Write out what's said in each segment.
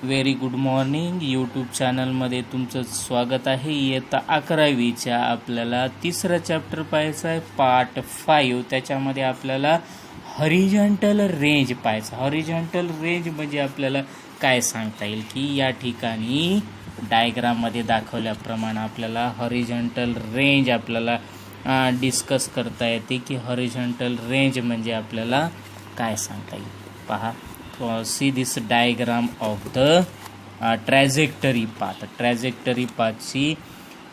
Very good morning. YouTube चॅनलमध्ये तुमचं स्वागत आहे. इयत्ता 11वीच्या आपल्याला तिसरा चॅप्टर पाहायचा आहे, पार्ट 5. त्याच्यामध्ये आपल्याला हॉरिझॉन्टल रेंज पाहायचा. हॉरिझॉन्टल रेंज म्हणजे आपल्याला काय सांगता येईल की या ठिकाणी डायग्राममध्ये दाखवल्याप्रमाणे आपल्याला हॉरिझॉन्टल रेंज आपल्याला डिस्कस करता येते की हॉरिझॉन्टल रेंज म्हणजे आपल्याला काय सांगता येईल. पहा, see this diagram of the trajectory path. Trajectory पाथची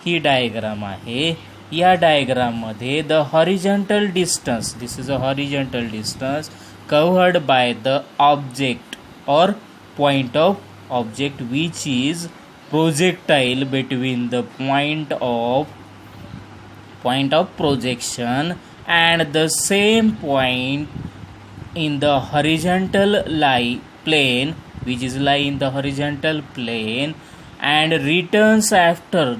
ही डायग्राम आहे. या डायग्राममध्ये the horizontal distance, this is a horizontal distance covered by the object और point of object which is projectile between the point of projection and the same point in the horizontal plane, which is lie in the horizontal plane, and returns after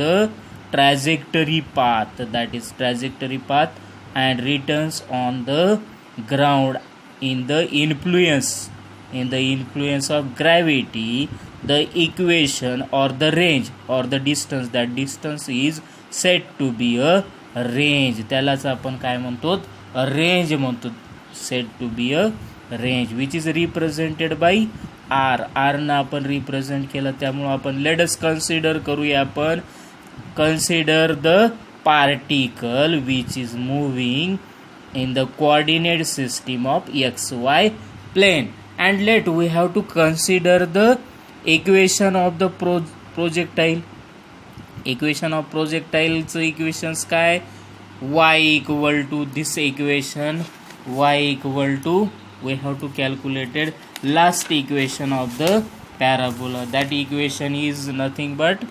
the trajectory path, that is trajectory path, and returns on the ground in the influence of gravity. The equation or the range or the distance, that distance is said to be a range. त्यालाच आपण काय म्हणतो, range म्हणतो. Set to be a range which is represented by R ना आपण represent केलं. त्यामुळे आपण लेटस कन्सिडर करूया. आपण consider the particle which is moving in the coordinate system of XY plane, and let we have to consider the equation of the projectile. Equation of प्रोजेक्टाईलचं equations काय, y equal to this equation, y equal to, we have to calculated last equation of the parabola. That equation is nothing but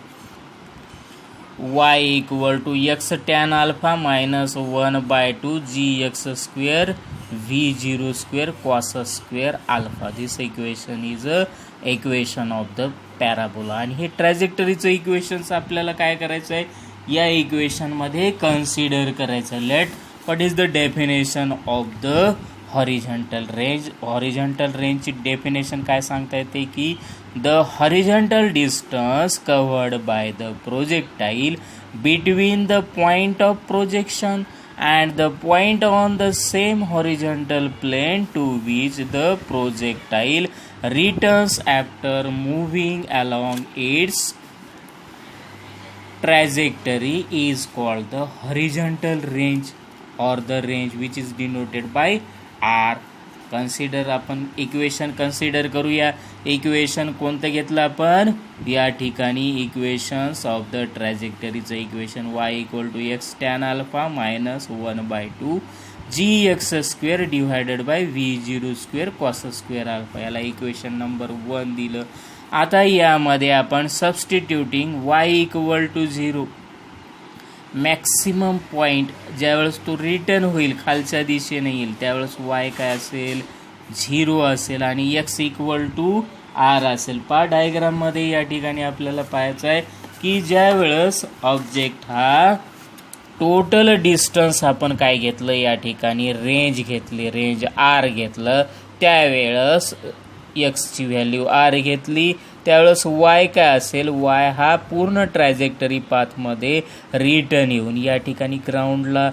y equal to x tan alpha minus 1 by 2 gx square v0 square cos square alpha. This equation is a equation of the parabola. आणि हे ट्रॅजेक्टरीचं equations आपल्याला काय करायचं आहे, या इक्वेशनमध्ये consider करायचं. Let what is the definition of the horizontal range. Horizontal रेंजची डेफिनेशन काय सांगता येते की the horizontal distance covered by the projectile between the point of projection and the point on the same horizontal plane to which the projectile returns after moving along its trajectory is called the horizontal range or the range which is denoted by R. Consider, आपण equation consider करूया. Equation कोणतं घेतलं आपण, या ठिकाणी equations of the ट्रॅजेक्टरीचं equation y equal to x tan alpha minus 1 by 2 gx square divided by v0 square cos square alpha. याला equation number 1 दिलं. आता यामध्ये आपण substituting y equal to 0, maximum point ज्यावेळेस तो रिटर्न होईल खालच्या दिशेने येईल त्यावेळेस y काय असेल, 0 असेल आणि x इक्वल टू r असेल. पहा डायग्राममध्ये या ठिकाणी आपल्याला पाहायचं आहे की ज्यावेळेस ऑब्जेक्ट हा टोटल डिस्टन्स आपण काय घेतलं, या ठिकाणी रेंज घेतली, रेंज r घेतलं, त्यावेळेस एक्सची व्हॅल्यू r घेतली, त्यावेळेस y काय असेल, y हा पूर्ण ट्रॅजेक्टरी पाथमध्ये रिटर्न येऊन या ठिकाणी ग्राउंडला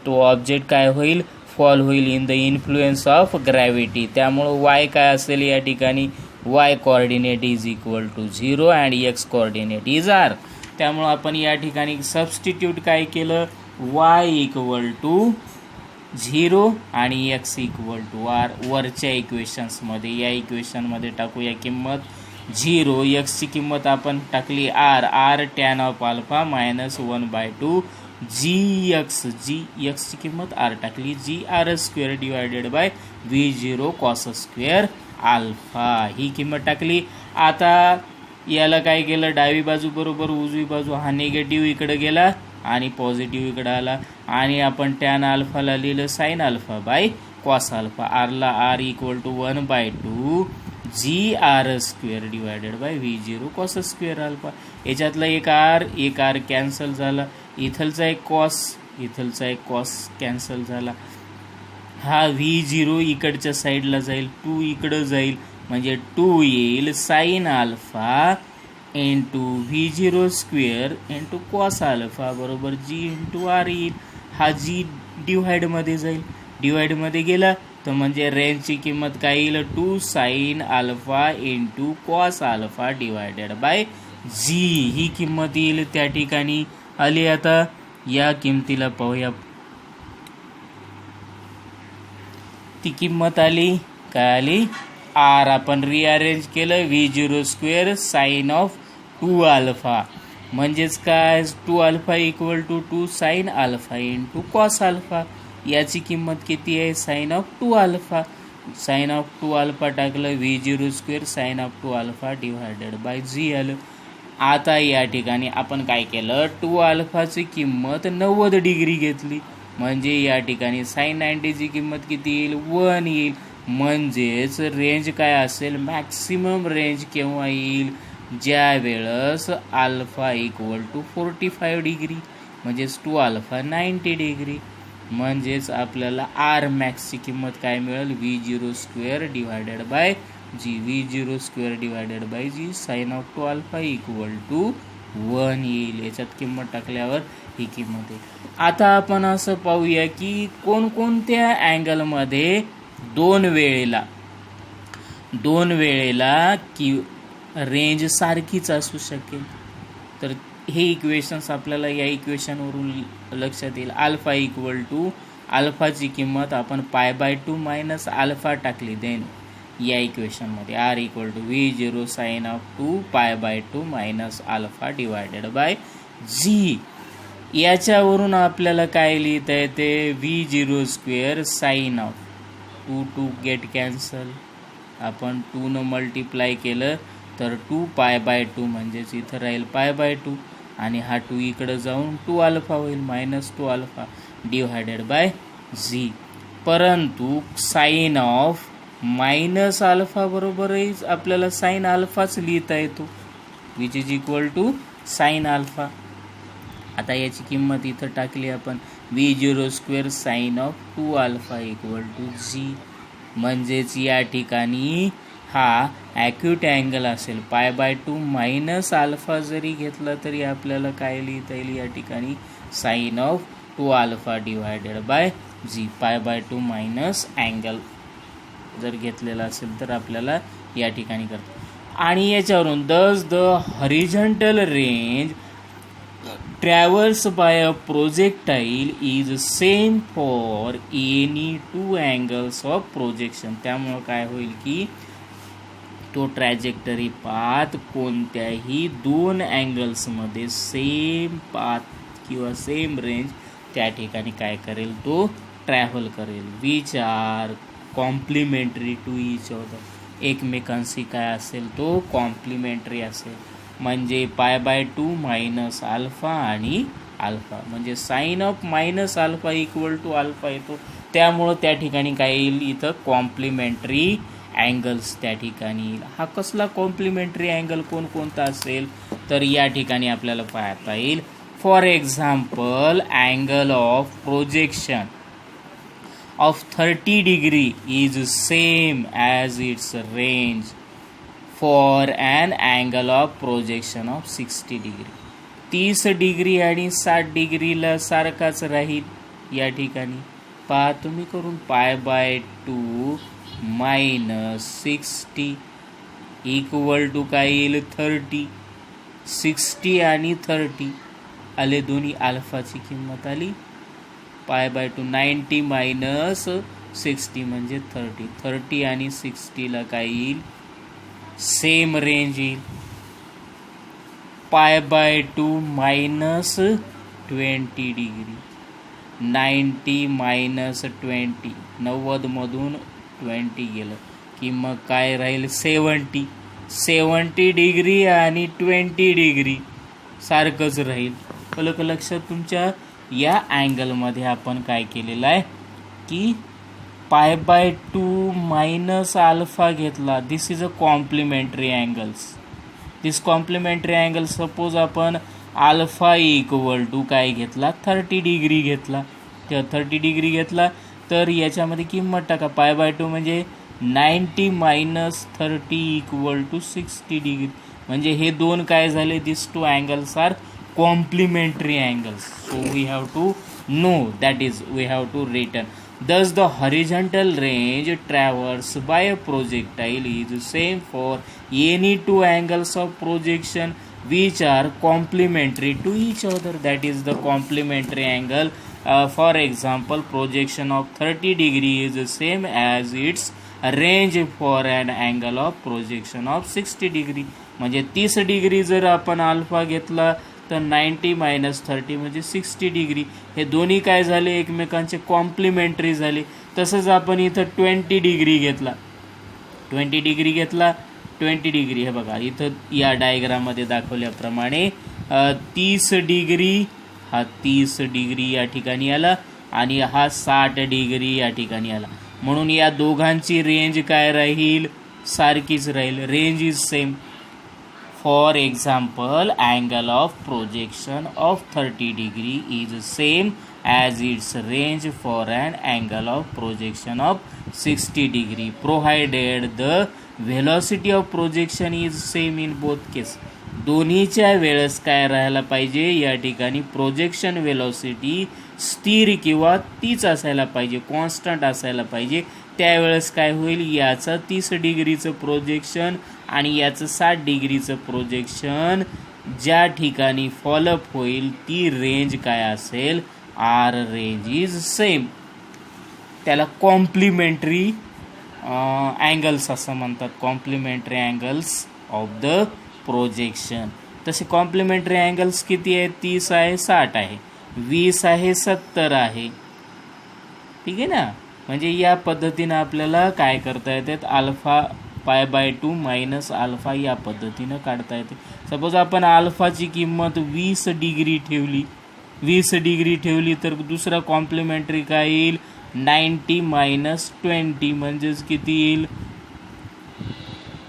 तो ऑब्जेक्ट काय होईल, फॉल होईल in the influence of gravity. त्यामुळं y काय असेल, या ठिकाणी y coordinate is equal to 0 and x coordinate is r. त्यामुळं आपण या ठिकाणी सबस्टिट्यूट काय केलं, y इक्वल टू 0 आणि x इक्वल टू r वरच्या इक्वेशन्समध्ये. या इक्वेशनमध्ये टाकूया किंमत 0, x ची किंमत आपण टाकली r tan of alpha minus 1 by 2 gx ची किंमत r टाकली gr square divided by v0 cos square alpha ही किंमत टाकली. आता याला काय केलं, डावी बाजू बरोबर उजवी बाजू, हा निगेटिव्ह इकडे गेला आणि पॉझिटिव्ह इकडे आला आणि आपण टॅन अल्फाला लिहिलं sine alpha by cos alpha. आरला r equal to 1 by 2 gr square divided by v0 cos square alpha. याच्यातला एक r कॅन्सल झाला, इथलचा एक कॉस कॅन्सल झाला. हा v0 इकडच्या साईडला जाईल, 2 इकडं जाईल म्हणजे 2 येईल sine alpha into V0² into cos alpha बरोबर G इंटू R येईल. हा G डिव्हाइडमध्ये जाईल. डिवाइडमध्ये गेला तर म्हणजे रेंजची किंमत काय येईल 2 sine alpha into cos alpha divided by G ही किंमत येईल त्या ठिकाणी आली. आता या किमतीला पाहूया. ती किंमत आली काय आली R. आपण रिअरेंज केलं V0² साईन ऑफ 2 अल्फा म्हणजेच काय 2 alpha equal to 2 sine alpha into cos alpha. याची किंमत किती आहे sine of 2 alpha. Sine of 2 alpha टाकलं V0² sine of 2 alpha divided by G आलं. आता या ठिकाणी आपण काय केलं 2 अल्फाची किंमत 90 डिग्री घेतली म्हणजे या ठिकाणी साईन 90ची किंमत किती येईल 1 येईल. म्हणजेच रेंज काय असेल मॅक्सिमम रेंज केव्हा येईल ज्या वेळेस अल्फा इक्वल टू 45 डिग्री म्हणजेच 2 अल्फा 90 डिग्री. म्हणजेच आपल्याला आर मॅक्सची किंमत काय मिळेल V0² divided by G. V0² divided by G sine of 2 alpha equal to 1 येईल. याच्यात किंमत टाकल्यावर ही किंमत येईल. आता आपण असं पाहूया की कोणकोणत्या अँगलमध्ये दोन वेळेला की रेंज सारखीच असू शकेल. तर हे इक्वेशन्स आपल्याला या इक्वेशनवरून लक्षात येईल. अल्फा इक्वल टू अल्फाची किंमत आपण π/2 मायनस अल्फा टाकली देन या इक्वेशनमध्ये R equal to V0 sine of 2 π/2 minus alpha divided by G. याच्यावरून आपल्याला काय लिहिता येते V0² sine of 2 get cancel. आपण 2 न मल्टिप्लाय केलं तर 2 π/2 म्हणजेच इथं राहील π/2 आणि हा 2 इकडं जाऊन 2 अल्फा होईल minus 2 alpha divided by G. परंतु साईन ऑफ मायनस अल्फा बरोबरच आपल्याला साईन अल्फाच लिहिता येतो which is equal to sine alpha. आता याची किंमत इथं टाकली आपण V0² sine of 2 alpha equal to G. म्हणजेच या ठिकाणी हा ॲक्यूट अँगल असेल π/2 मायनस अल्फा जरी घेतला तरी आपल्याला काय लिहिता येईल या ठिकाणी sine of 2 alpha divided by G. π/2 minus angle जर घेतलेला असेल तर आपल्याला या ठिकाणी करतो. आणि याच्यावरून thus the horizontal range travels by a projectile is same for any 2 angles of projection. त्यामुळं काय होईल की तो ट्रॅजेक्टरी पाथ कोणत्याही 2 अँगल्समध्ये सेम पाथ किंवा सेम रेंज त्या ठिकाणी काय करेल तो ट्रॅव्हल करेल which are complementary to each other. एकमेकांशी काय असेल तो कॉम्प्लिमेंटरी असेल. म्हणजे π/2 मायनस अल्फा आणि अल्फा म्हणजे sine of minus alpha equal to alpha येतो. त्यामुळं त्या ठिकाणी काय येईल इथं कॉम्प्लिमेंटरी अँगल्स त्या ठिकाणी येईल. हा कसला कॉम्प्लिमेंटरी अँगल कोणकोणता असेल तर या ठिकाणी आपल्याला पाहता येईल. For example angle of projection of 30 degree is same as its range for an angle of projection of 60 degree. 30 degree आणि 60 डिग्रीला सारखाच राहील या ठिकाणी. पहा तुम्ही करून π/2 मायनस 60 इक्वल टू काय येईल 30. 60 आणि 30 आले दोन्ही अल्फाची किंमत आली π/2. 90 मायनस 60 म्हणजे 30. 30 आणि 60ला काय येईल सेम रेंज येईल π/2 मायनस 20 डिग्री. 90 मायनस 20 90मधून 20 गेलं की मग काय राहील 70. 70 डिग्री आणि 20 डिग्री सारखंच राहील. लक्षात तुमच्या या अँगलमध्ये आपण काय केलेलं आहे की π/2 मायनस अल्फा घेतला. This is a complementary angles. This complementary angle suppose आपण अल्फा इक्वल टू काय घेतला 30 डिग्री घेतला. तेव्हा 30 डिग्री घेतला तर याच्यामध्ये किंमत टाका π/2 म्हणजे 90 मायनस 30 इक्वल टू 60 डिग्री. म्हणजे हे दोन काय झाले, this two angles are complementary angles. So we have to know, that is we have to written. Thus, the horizontal range traversed by a projectile is same for any two angles of projection which are complementary to each other. That is the complementary angle. For example, projection of 30 degree is the same as its range for an angle of projection of 60 degree. म्हणजे 30 degree जर आपण alpha घेतला तर 90 minus 30 म्हणजे 60 degree. हे दोन्ही काय झाले, एकमेकांचे कॉम्प्लिमेंटरी झाले. तसंच आपण इथं 20 डिग्री घेतला, 20 डिग्री हे बघा इथं या डायग्राममध्ये दाखवल्याप्रमाणे 30 डिग्री, हा 30 डिग्री या ठिकाणी आला आणि हा 60 डिग्री या ठिकाणी आला. म्हणून या दोघांची रेंज काय राहील, सारखीच राहील. Range is same. For example, angle of projection of 30 degree is same as its range for an angle of projection of 60 degree, provided the velocity of projection is same in both case. दोन्हीच्या वेळेस काय राहायला पाहिजे, या ठिकाणी projection velocity स्थिर किंवा तीच असायला पाहिजे, कॉन्स्टंट असायला पाहिजे. त्यावेळेस काय होईल, याचं 30 डिग्रीचं प्रोजेक्शन आणि याचं 60 डिग्रीचं प्रोजेक्शन ज्या ठिकाणी फॉलोअप होईल ती रेंज काय असेल, आर रेंज इज सेम. त्याला कॉम्प्लिमेंटरी अँगल्स असं म्हणतात, complementary angles of the projection. तसे कॉम्प्लिमेंटरी अँगल्स किती आहेत, 30 आहे, 60 आहे, 20 आहे, 70 आहे. ठीक आहे ना. म्हणजे या पद्धतीनं आपल्याला काय करता येतात, अल्फा π/2 मायनस अल्फा या पद्धतीनं काढता येते. सपोज आपण अल्फाची किंमत 20 डिग्री ठेवली, 20 डिग्री ठेवली तर दुसरा कॉम्प्लिमेंटरी काय येईल, 90 मायनस 20 म्हणजेच किती येईल,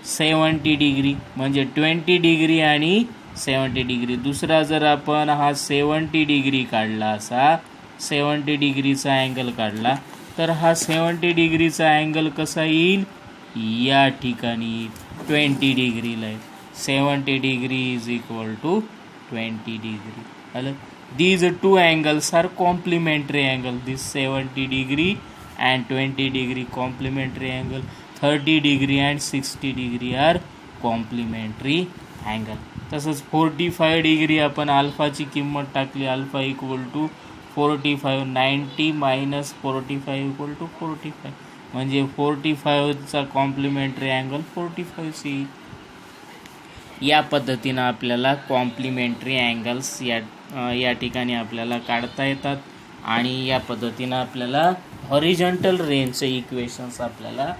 70 डिग्री. म्हणजे 20 डिग्री आणि 70 डिग्री. दुसरा जर आपण हा 70 डिग्री काढला, असा 70 डिग्रीचा अँगल काढला तर हा 70 डिग्रीचा अँगल कसा येईल, या ठिकाणी 20 डिग्रीला आहे. 70 degree is equal to 20 degree. Hello, these two angles are complementary angle. This 70 degree and 20 degree complementary angle. 30 degree and 60 degree are complementary angle. तसंच 45 डिग्री आपण अल्फाची किंमत टाकली, alpha equal to 45, 90 minus 45 equal to 45 म्हणजे 45चा complementary angle 45 येईल. या पद्धतीनं आपल्याला कॉम्प्लिमेंटरी अँगल्स या ठिकाणी आपल्याला काढता येतात आणि या पद्धतीनं आपल्याला हॉरिझॉन्टल रेंजचे इक्वेशन्स आपल्याला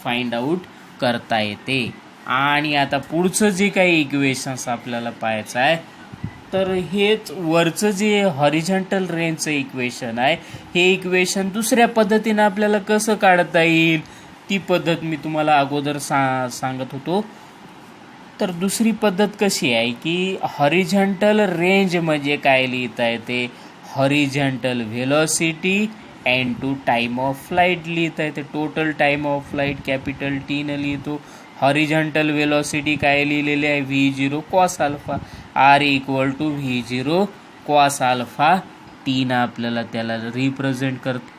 फाइंड आउट करता येते. आणि आता पुढचं जे काही इक्वेशन्स आपल्याला पाहायचं आहे तर हेच वरचं जे हॉरिझॉन्टल रेंजचं इक्वेशन आहे हे इक्वेशन दुसऱ्या पद्धतीनं आपल्याला कसं काढता येईल ती पद्धत मी तुम्हाला अगोदर सांगत होतो. तर दुसरी पद्धत कशी आहे की हॉरिझॉन्टल रेंज म्हणजे काय लिहिता येते, horizontal velocity into time of flight लिहिता येते. Total time of flight capital T न लिहितो. हॉरिझॉन्टल व्हेलॉसिटी काय लिहिलेली आहे, v0 cos alpha, R equal to v0 cos alpha T ना आपल्याला त्याला रिप्रेझेंट करतो.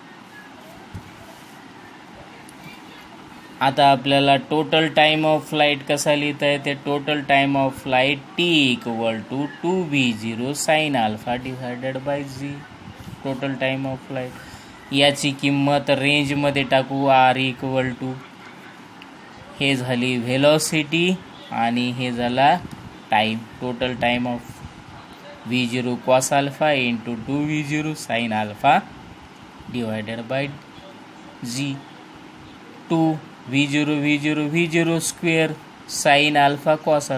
आता आपल्याला टोटल टाइम ऑफ फ्लाईट कसा लिहिता येते, total time of flight T equal to 2v0 sine alpha divided by G. Total time of flight याची किंमत रेंजमध्ये टाकू, आर इक्वल टू हे झाली व्हेलॉसिटी आणि हे झाला time. Total time of v0 cos alpha into 2v0 sine alpha divided by G. 2v0 square sine alpha cos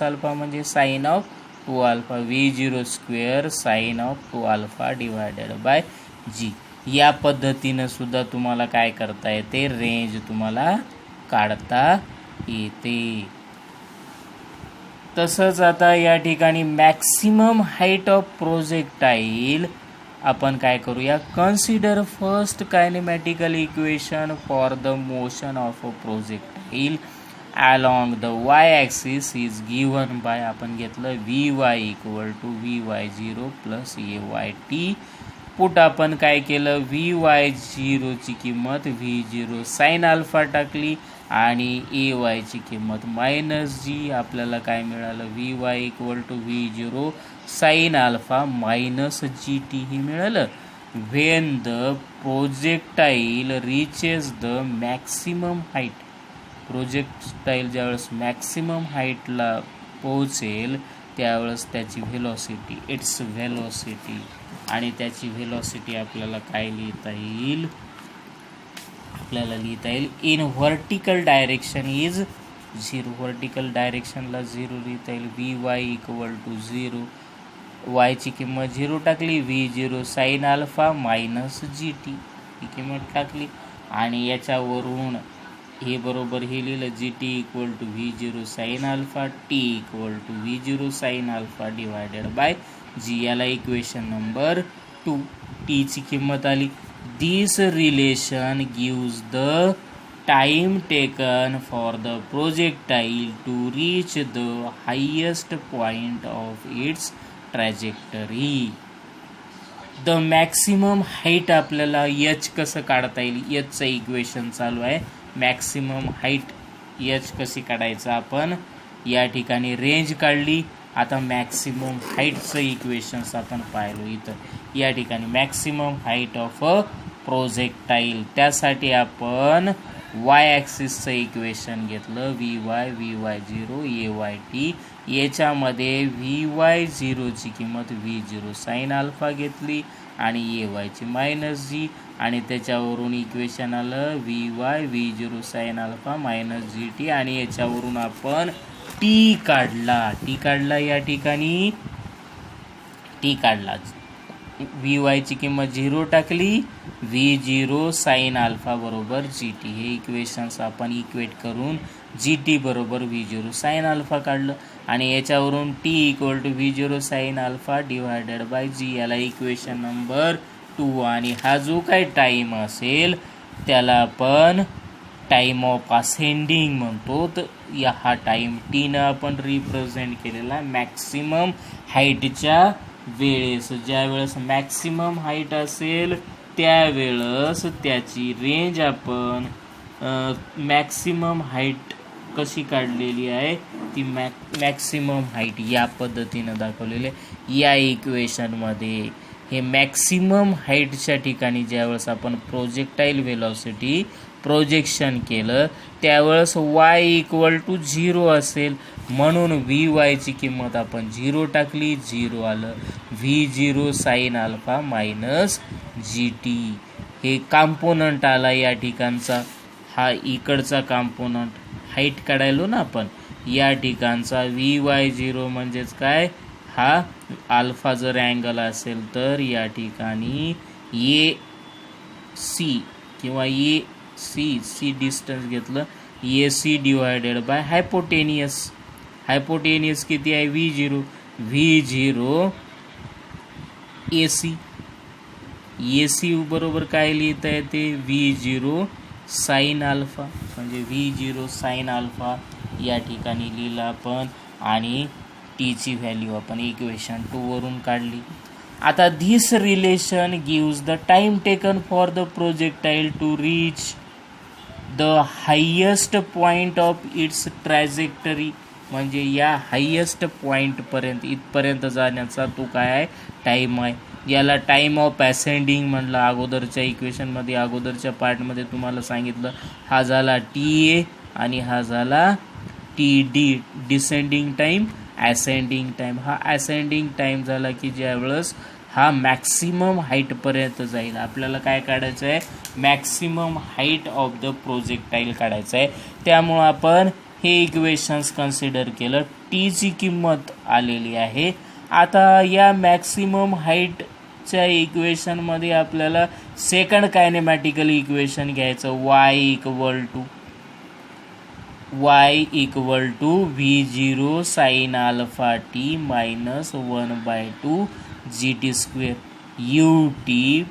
alpha म्हणजे sine of 2 alpha, v0 square sine of 2 alpha divided by G. या पद्धतीनं सुद्धा तुम्हाला काय करता येते, range तुम्हाला काढता येते. तसंच आता या ठिकाणी मॅक्सिमम हाईट ऑफ प्रोजेक्टाईल आपण काय करूया, consider first kinematical equation for the motion of a projectile along the Y axis is given by, आपण घेतलं Vy equal to Vy0 plus AYT. Put आपण काय केलं, Vy0 ची किंमत V0 साइन अल्फा टाकली आणि AY ची किंमत -G. आपल्याला काय मिळालं, Vy equal to V0 sine alpha -GT ही मिळालं. When the projectile reaches the maximum height, projectile ज्यावेळेस मॅक्सिमम हाईटला पोहोचेल त्यावेळेस त्याची व्हेलॉसिटी, इट्स व्हेलॉसिटी, आणि त्याची व्हेलॉसिटी आपल्याला काय लिहिता येईल, आपल्याला लिहिता येईल in vertical direction is 0. Vertical डायरेक्शनला 0 लिहिता येईल. Vy इक्वल टू 0, वायची किंमत 0 टाकली, V0 साइन अल्फा -GT ही किंमत टाकली आणि याच्यावरून हे बरोबर हे लिहिलं, GT equal to V0 sine alpha, T equal to V0 sine alpha divided by G. याला इक्वेशन नंबर 2. T ची किंमत आली. This relation gives the time taken for the projectile to reach the highest point of its trajectory. The maximum height आपल्याला H कसं काढता येईल, Hचं equation चालू आहे. मॅक्सिमम हाईट H कशी काढायचं, आपण या ठिकाणी रेंज काढली. आता मॅक्सिमम हाईटचं इक्वेशन्स आपण पाहिलो इथं या ठिकाणी, maximum height of a projectile. त्यासाठी आपण वाय ॲक्सिसचं इक्वेशन घेतलं, Vy0 AYT. याच्यामध्ये Vy0 ची किंमत V0 साइन अल्फा घेतली आणि AY ची -G, आणि त्याच्यावरून इक्वेशन आलं V0 साइन अल्फा -GT, आणि याच्यावरून आपण T काढला या ठिकाणी T काढला. Vy ची किंमत 0 टाकली, V0 साइन अल्फा बरोबर GT. हे इक्वेशन्स आपण इक्वेट करून GT बरोबर V0 साइन अल्फा काढलं आणि याच्यावरून T equal to V0 sine alpha divided by G. याला इक्वेशन नंबर 2. आणि हा जो काही टाईम असेल त्याला आपण टाइम ऑफ असेंडिंग म्हणतो. तर या हा टाइम Tनं आपण रिप्रेझेंट केलेला मॅक्सिमम हाईटच्या वेळेस. ज्या वेळेस मॅक्सिमम हाईट असेल त्यावेळेस त्याची रेंज आपण मॅक्सिमम हाईट कशी काढलेली आहे ती मॅक्सिमम हाईट या पद्धतीनं दाखवलेली आहे या इक्वेशनमध्ये. हे मॅक्सिमम हाईटच्या ठिकाणी ज्यावेळेस आपण प्रोजेक्टाईल व्हेलॉसिटी प्रोजेक्शन केलं त्यावेळेस y इक्वल टू 0 असेल, म्हणून Vy ची किंमत आपण 0 टाकली, 0 आलं. V0 साइन अल्फा -GT हे कॉम्पोनंट आला या ठिकाणचा. हा इकडचा कॉम्पोनंट हाईट काढायलो ना आपण, या ठिकाणचा Vy0 म्हणजेच काय, हा अल्फा जर अँगल असेल तर या ठिकाणी AC किंवा AC डिस्टन्स घेतलं, AC डिवायडेड बाय हायपोटेनियस किती आहे V0 AC बरोबर काय लिहिता येते V0 साइन अल्फा, म्हणजे V0 साइन अल्फा या ठिकाणी लिहिलं आपण आणि T ची व्हॅल्यू आपण इक्वेशन 2 वरून काढली. आता this relation gives the time taken for the projectile to reach the highest point of its trajectory, म्हणजे या हायेस्ट पॉईंटपर्यंत इथपर्यंत जाण्याचा तो काय आहे, टाईम आहे. याला टाईम ऑफ असेंडिंग म्हणलं. अगोदरच्या इक्वेशनमध्ये अगोदरच्या पार्टमध्ये तुम्हाला सांगितलं हा झाला TA आणि हा झाला TD, descending time ascending time. हा असेंडिंग टाईम झाला की ज्यावेळेस हा मॅक्सिमम हाईटपर्यंत जाईल. आपल्याला काय काढायचं आहे, maximum height of the projectile काढायचं आहे. त्यामुळं आपण हे इक्वेशन्स कन्सिडर केलं. T ची किंमत आलेली आहे. आता या मॅक्सिमम हाईटच्या इक्वेशनमध्ये आपल्याला सेकंड कायनेमॅटिकल इक्वेशन घ्यायचं, y equal to V0 sine alpha T -1/2 GT square. U T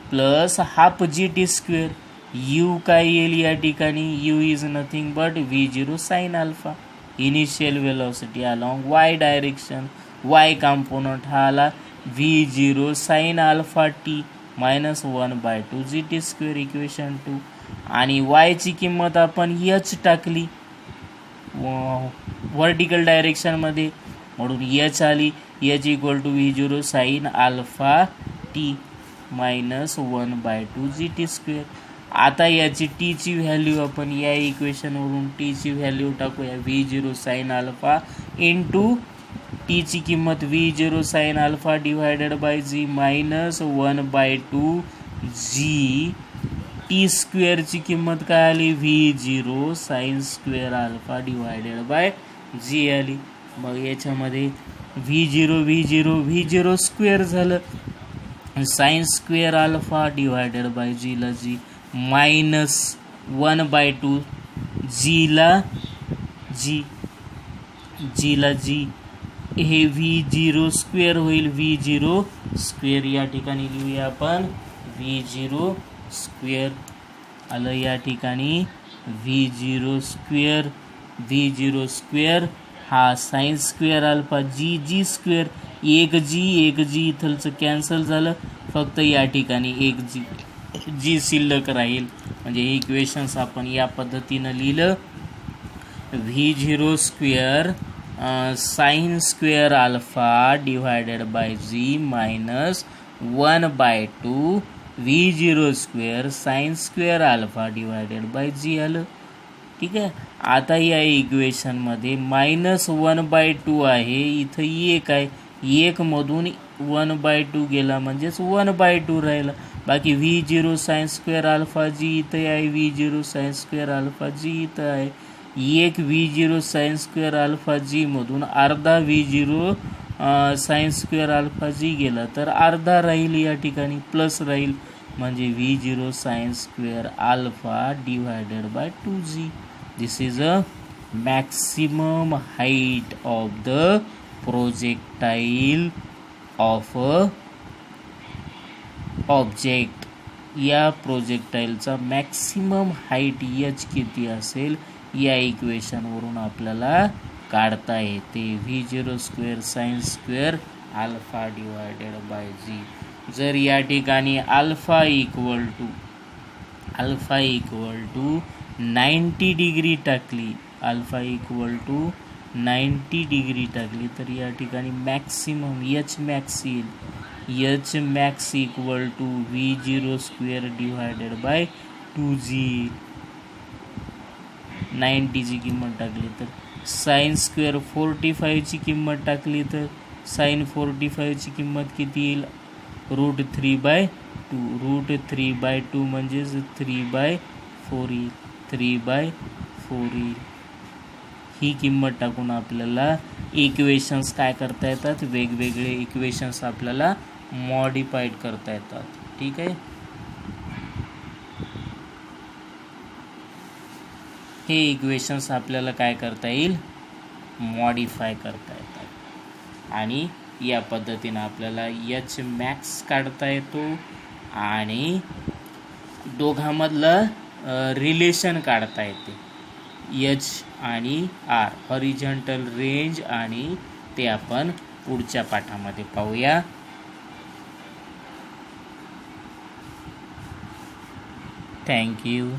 plus half G T square. U काय येईल या ठिकाणी, U is nothing but V0 sine alpha. Initial velocity along Y direction, Y component हा आला V0 sine alpha T minus 1/2 G T square equation 2. आणि वायची किंमत आपण H टाकली व्हर्टिकल डायरेक्शनमध्ये, म्हणून एच आली. H equal to V0 sine alpha T minus 1/2 G T square. आता याची टीची व्हॅल्यू आपण या इक्वेशनवरून टीची व्हॅल्यू टाकूया V0 साइन अल्फा इंटू टीची किंमत V0 sine alpha divided by G minus 1/2 G T स्क्वेअरची किंमत काय आली, V0 sine square alpha divided by G आली. मग याच्यामध्ये V0 स्क्वेअर झालं, sine square alpha divided by जीला जी मायनस 1/2 जीला जी हे V0 स्क्वेअर होईल. V0 स्क्वेअर या ठिकाणी लिहूया आपण V0 स्क्वेअर आलं या ठिकाणी V0 स्क्वेअर हा साइन स्क्वेअर अल्फा जी स्क्वेअर, एक जी इथलचं कॅन्सल झालं, फक्त या ठिकाणी एक जी शिल्लक राहील. म्हणजे हे इक्वेशन्स आपण या पद्धतीनं लिहिलं. V0 square sine square alpha divided by G minus 1/2 V0 square sine square alpha divided by G आलं. ठीक आहे. आता या इक्वेशनमध्ये मायनस 1/2 आहे, इथं एक आहे, एक मधून 1/2 गेला म्हणजेच 1/2 राहिला. बाकी V0 साइन स्क्वेअर अल्फा जी इथं आहे, V0 साइन स्क्वेअर अल्फा जी इथं आहे. एक V0 साइन स्क्वेअर अल्फा जी मधून अर्धा V0 साइन स्क्वेअर अल्फा जी गेला तर अर्धा राहील, या ठिकाणी प्लस राहील, म्हणजे V0 sine square alpha divided by 2g. This is a maximum height of the projectile of a object. या प्रोजेक्टाईलचा मॅक्सिमम हाईट एच किती असेल या इक्वेशनवरून आपल्याला काढता येते. V0 square sine square alpha divided by G. जर या ठिकाणी अल्फा इक्वल टू 90 डिग्री टाकली, अल्फा इक्वल टू 90 डिग्री टाकली तर या ठिकाणी मॅक्सिमम एच मॅक्स येईल. H max equal to V0 square divided by 2g. 90ची किंमत टाकली तर साइन स्क्वेअर 45ची किंमत टाकली तर साइन 45ची किंमत किती येईल, √3/2. √3/2 म्हणजेच 3/4 येईल, 3/4 येईल. ही किंमत टाकून आपल्याला इक्वेशन्स काय करता येतात, वेगवेगळे इक्वेशन्स आपल्याला मॉडिफाईड करता येतात. ठीक आहे. हे इक्वेशन्स आपल्याला काय करता येईल, मॉडिफाय करता येतात. आणि या पद्धतीनं आपल्याला एच मॅक्स काढता येतो आणि दोघांमधलं रिलेशन काढता येते, एच आणि आर, हॉरिझॉन्टल रेंज, आणि ते आपण पुढच्या पाठामध्ये पाहूया. थँक्यू.